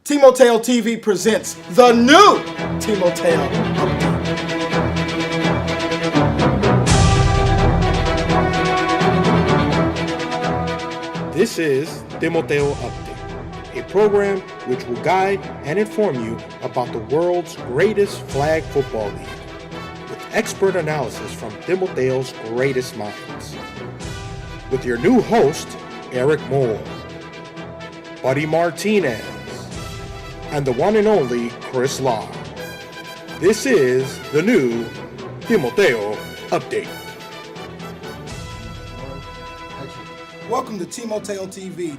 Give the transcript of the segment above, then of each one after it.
Timoteo TV presents the new Timoteo Update. This is Timoteo Update, a program which will guide and inform you about the world's greatest flag football league, with expert analysis from Timoteo's greatest minds. With your new host, Eric Moore, Buddy Martinez, and the one and only Chris Law. This is the new Timoteo Update. Welcome to Timoteo TV,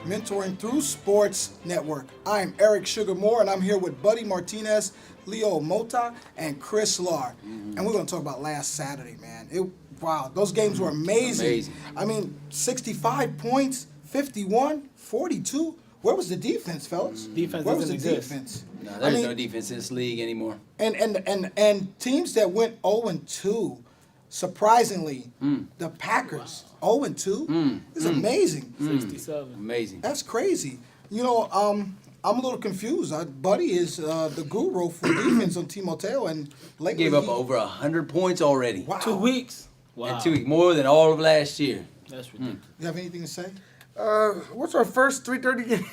mentoring through Sports Network. I am Eric Sugar Moore, and I'm here with Buddy Martinez, Leo Mota, and Chris Lahr. And we're going to talk about last Saturday, man. Wow, those games were amazing. I mean, 65 points, 51, 42. Where was the defense, fellas? Defense Where doesn't was the exist. defense? No, there's no defense in this league anymore. And teams that went 0-2, surprisingly, the Packers 0-2 is amazing. 67. Amazing. That's crazy. You know, I'm a little confused. Buddy is the guru for defense on Timoteo, and lately Gave up over 100 points already. Wow. 2 weeks. Wow. In 2 weeks, more than all of last year. That's ridiculous. You have anything to say? What's our first 3:30 game?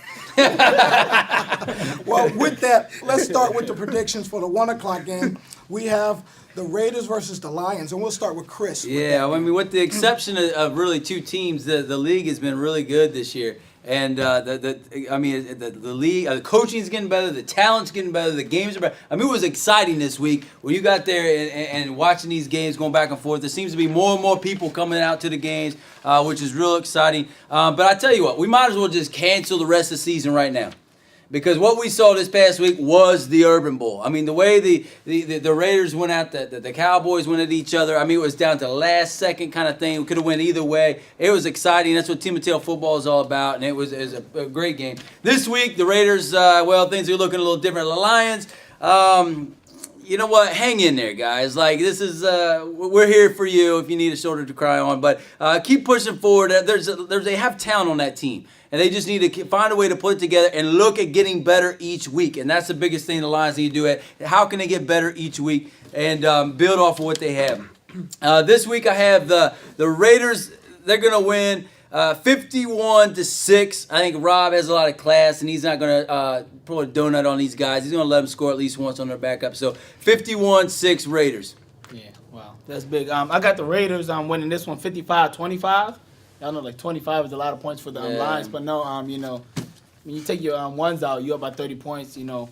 Well, with that, let's start with the predictions for the 1 o'clock game. We have the Raiders versus the Lions, and we'll start with Chris. Yeah, I mean, with the exception of really two teams, the league has been really good this year. And the league, the coaching's getting better, the talent's getting better, the games are better. I mean, it was exciting this week when you got there and watching these games going back and forth. There seems to be more and more people coming out to the games, which is real exciting. But I tell you what, we might as well just cancel the rest of the season right now. Because what we saw this past week was the Urban Bowl. I mean, the way the Raiders went at the Cowboys went at each other. I mean, it was down to last second kind of thing. We could have went either way. It was exciting. That's what Timoteo football is all about, and it was a great game. This week, the Raiders, things are looking a little different. The Lions, you know what? Hang in there, guys. Like, this is, we're here for you if you need a shoulder to cry on. But keep pushing forward. They have talent on that team. And they just need to find a way to put it together and look at getting better each week. And that's the biggest thing the Lions need to do. How can they get better each week and build off of what they have? This week I have the Raiders. They're going to win 51-6. I think Rob has a lot of class, and he's not going to pull a donut on these guys. He's going to let them score at least once on their backup. So 51-6 Raiders. Yeah, wow. That's big. I got the Raiders winning this one 55-25. Y'all know, like, 25 is a lot of points for the Lions, but no, you know, when you take your ones out, you're up by 30 points, you know.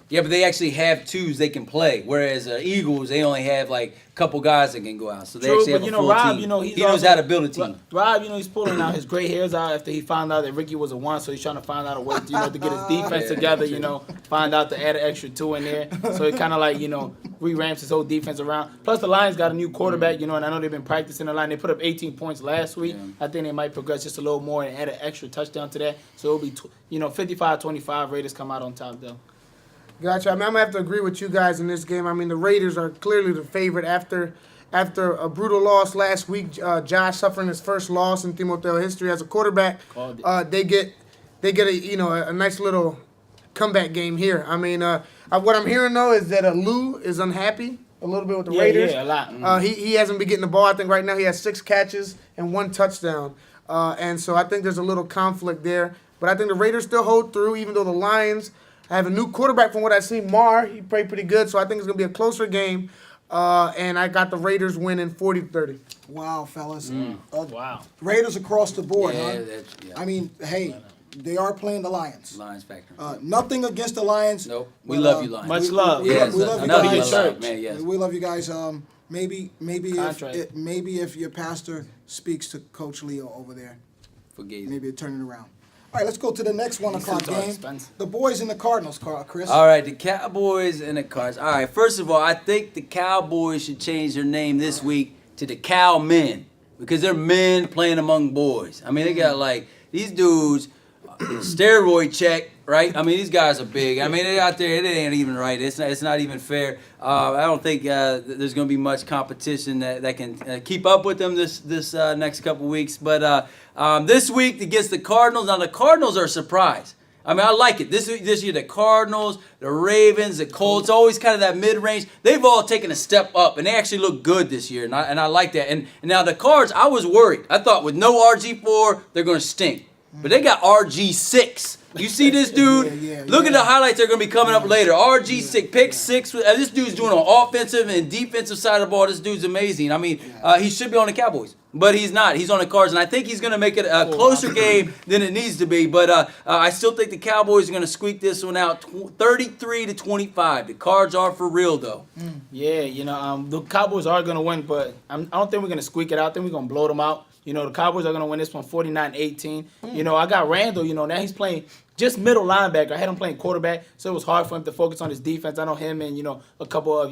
Yeah, but they actually have twos they can play, whereas Eagles, they only have, like, a couple guys that can go out. So they actually have a full Rob, team. you know, He knows how to build a team. Rob, you know, he's pulling out his gray hairs out after he found out that Ricky was a 1, so he's trying to find out a way, you know, to get his defense together, you know, find out to add an extra 2 in there. So he kind of, like, you know, re-ramps his whole defense around. Plus, the Lions got a new quarterback, you know, and I know they've been practicing the line. They put up 18 points last week. Yeah. I think they might progress just a little more and add an extra touchdown to that. So it'll be, 55-25. Raiders come out on top, though. Gotcha. I mean, I'm going to have to agree with you guys in this game. I mean, the Raiders are clearly the favorite after a brutal loss last week. Josh suffering his first loss in Timoteo history as a quarterback. They get a nice little comeback game here. I mean, what I'm hearing, though, is that Lou is unhappy a little bit with the Raiders. Yeah, a lot. Mm-hmm. He hasn't been getting the ball. I think right now he has 6 catches and 1 touchdown. And so I think there's a little conflict there. But I think the Raiders still hold through, even though the Lions have a new quarterback from what I've seen, Mar. He played pretty good, so I think it's going to be a closer game. And I got the Raiders winning 40-30. Wow, fellas. Wow. Raiders across the board, huh? Yeah. I mean, hey, they are playing the Lions. Lions factor. Nothing against the Lions. Nope. We love you, Lions. Much love. We Yes, love you another guys. good love, man, yes. We love you guys. Maybe Contract. if your pastor speaks to Coach Leo over there, Forget it. maybe it turn it around. All right, let's go to the next 1 o'clock suits are game. expensive. The boys and the Cardinals, Chris. All right, the Cowboys and the Cards. All right, first of all, I think the Cowboys should change their name this week to the Cowmen because they're men playing among boys. I mean, they got like these dudes, steroid check, right? I mean, these guys are big. I mean, they're out there. It ain't even right. It's not even fair. I don't think there's going to be much competition that can keep up with them this next couple weeks. But this week against the Cardinals, now the Cardinals are a surprise. I mean, I like it. This year, the Cardinals, the Ravens, the Colts, always kind of that mid-range. They've all taken a step up, and they actually look good this year, and I like that. And now the Cards, I was worried. I thought with no RG4, they're going to stink. But they got RG6. You see this dude? Look at the highlights that are going to be coming up later. RG6, pick 6. This dude's doing on offensive and defensive side of the ball. This dude's amazing. I mean, he should be on the Cowboys. But he's not. He's on the Cards, and I think he's going to make it a closer game than it needs to be. But I still think the Cowboys are going to squeak this one out 33-25. The Cards are for real, though. Yeah, the Cowboys are going to win, but I don't think we're going to squeak it out. I think we're going to blow them out. The Cowboys are going to win this one 49-18. I got Randall, now he's playing just middle linebacker. I had him playing quarterback, so it was hard for him to focus on his defense. I know him and, a couple of,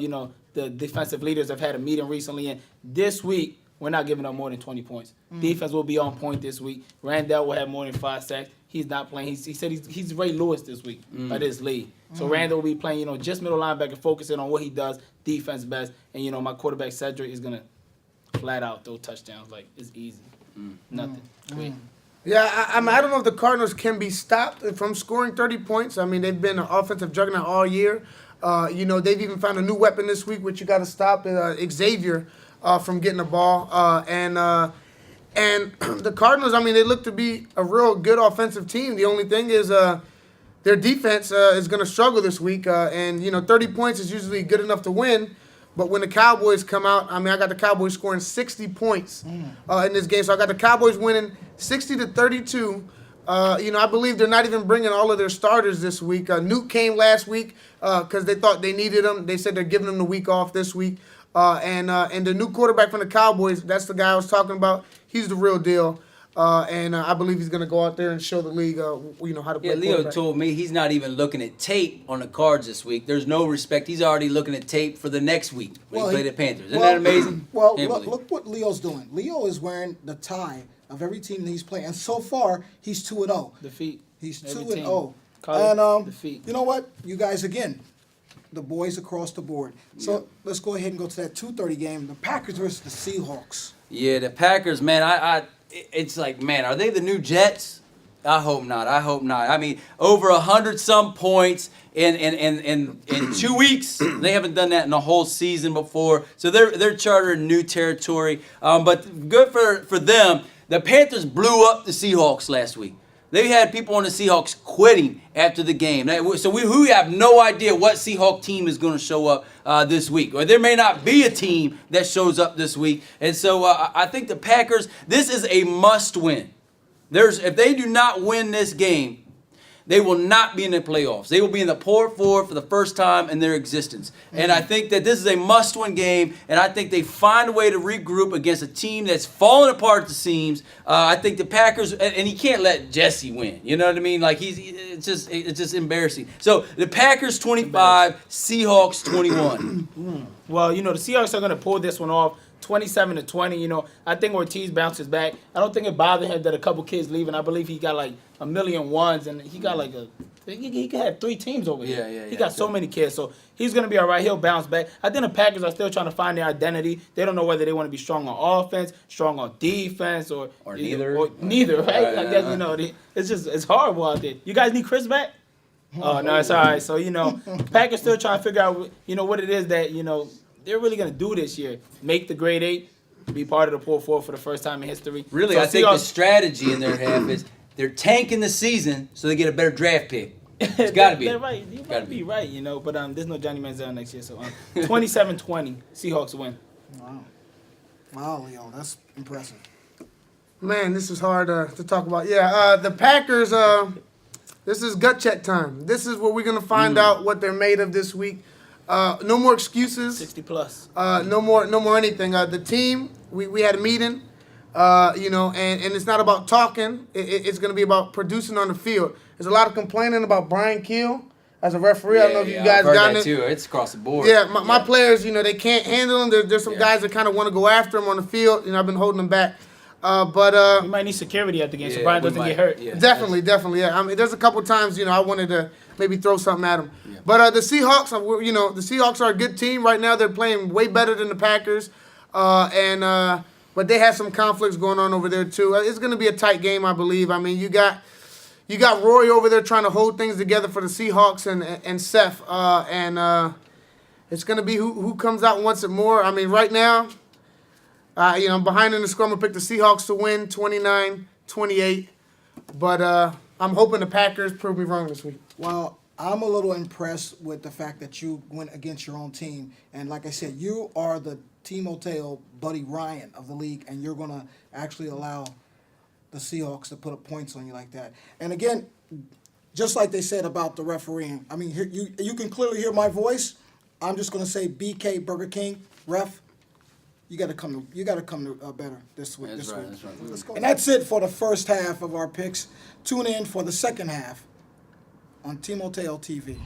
the defensive leaders have had a meeting recently, and this week, we're not giving up more than 20 points. Defense will be on point this week. Randall will have more than 5 sacks. He's not playing. He said he's Ray Lewis this week by this league. So Randall will be playing, just middle linebacker, focusing on what he does, defense best. And, my quarterback, Cedric, is going to flat out throw touchdowns. Like, it's easy. Nothing. Quick. Yeah, I don't know if the Cardinals can be stopped from scoring 30 points. I mean, they've been an offensive juggernaut all year. They've even found a new weapon this week, which you got to stop Xavier from getting the ball. And the Cardinals, I mean, they look to be a real good offensive team. The only thing is their defense is going to struggle this week. 30 points is usually good enough to win. But when the Cowboys come out, I mean, I got the Cowboys scoring 60 points in this game. So I got the Cowboys winning 60-32. I believe they're not even bringing all of their starters this week. Newt came last week because they thought they needed him. They said they're giving him the week off this week. And the new quarterback from the Cowboys, that's the guy I was talking about. He's the real deal. I believe he's going to go out there and show the league, how to play. Yeah, Leo told me he's not even looking at tape on the Cards this week. There's no respect. He's already looking at tape for the next week when he play the Panthers. Isn't that amazing? Well, look what Leo's doing. Leo is wearing the tie of every team that he's playing, and so far he's 2-0. Defeat. He's 2-0. And defeat. You know what, you guys, again, the boys across the board. So let's go ahead and go to that 2:30 game. The Packers versus the Seahawks. Yeah, the Packers, man. It's like, man, are they the new Jets? I hope not. I mean, over 100-some points in 2 weeks. They haven't done that in a whole season before. So they're charting new territory. But good for them. The Panthers blew up the Seahawks last week. They had people on the Seahawks quitting after the game. So we have no idea what Seahawks team is going to show up this week. Or there may not be a team that shows up this week. And so I think the Packers, this is a must-win. If they do not win this game, they will not be in the playoffs. They will be in the poor four for the first time in their existence. And I think that this is a must-win game, and I think they find a way to regroup against a team that's falling apart at the seams. I think the Packers, and you can't let Jesse win. You know what I mean? Like it's just embarrassing. So the Packers 25, Seahawks 21. Well, the Seahawks are going to pull this one off. 27-20, I think Ortiz bounces back. I don't think it bothered him that a couple kids leaving. I believe he got like 1 million ones, and he got like he could have 3 teams over here. Yeah. He got so many kids, so he's gonna be all right. He'll bounce back. I think the Packers are still trying to find their identity. They don't know whether they want to be strong on offense, strong on defense, or neither. Or neither, right? Like that, it's horrible out there. You guys need Chris back? Oh no, it's all right. So Packers still trying to figure out what it is that they're really going to do this year. Make the grade 8, be part of the poor 4 for the first time in history. Really, so I think the strategy in their half is they're tanking the season so they get a better draft pick. It's got to be. They're right. You might be right, but there's no Johnny Manziel next year. So 27-20, Seahawks win. Wow, Leo, that's impressive. Man, this is hard to talk about. Yeah, the Packers, this is gut check time. This is where we're going to find out what they're made of this week. No more excuses. 60 plus. No more anything. The team, we had a meeting, and it's not about talking. It's going to be about producing on the field. There's a lot of complaining about Brian Keel as a referee. I don't know if you guys got it. Too. It's across the board. Yeah, my players, they can't handle him. There's some guys that kind of want to go after him on the field. I've been holding them back. But we might need security at the game so Brian doesn't get hurt. Yeah, definitely. Yeah. I mean, there's a couple times, I wanted to maybe throw something at them. Yeah. But the Seahawks, the Seahawks are a good team right now. They're playing way better than the Packers, but they have some conflicts going on over there too. It's going to be a tight game, I believe. I mean, you got you got Rory over there trying to hold things together for the Seahawks and Seth. It's going to be who comes out and wants it more. I mean, right now, I'm behind in the score. I'm going to pick the Seahawks to win 29-28. But I'm hoping the Packers prove me wrong this week. Well, I'm a little impressed with the fact that you went against your own team. And like I said, you are the Timoteo Buddy Ryan of the league, and you're going to actually allow the Seahawks to put up points on you like that. And again, just like they said about the refereeing, I mean, here, you can clearly hear my voice. I'm just going to say BK Burger King, ref. You got to come to better this week. That's right. Let's go. And that's it for the first half of our picks. Tune in for the second half on Timoteo TV.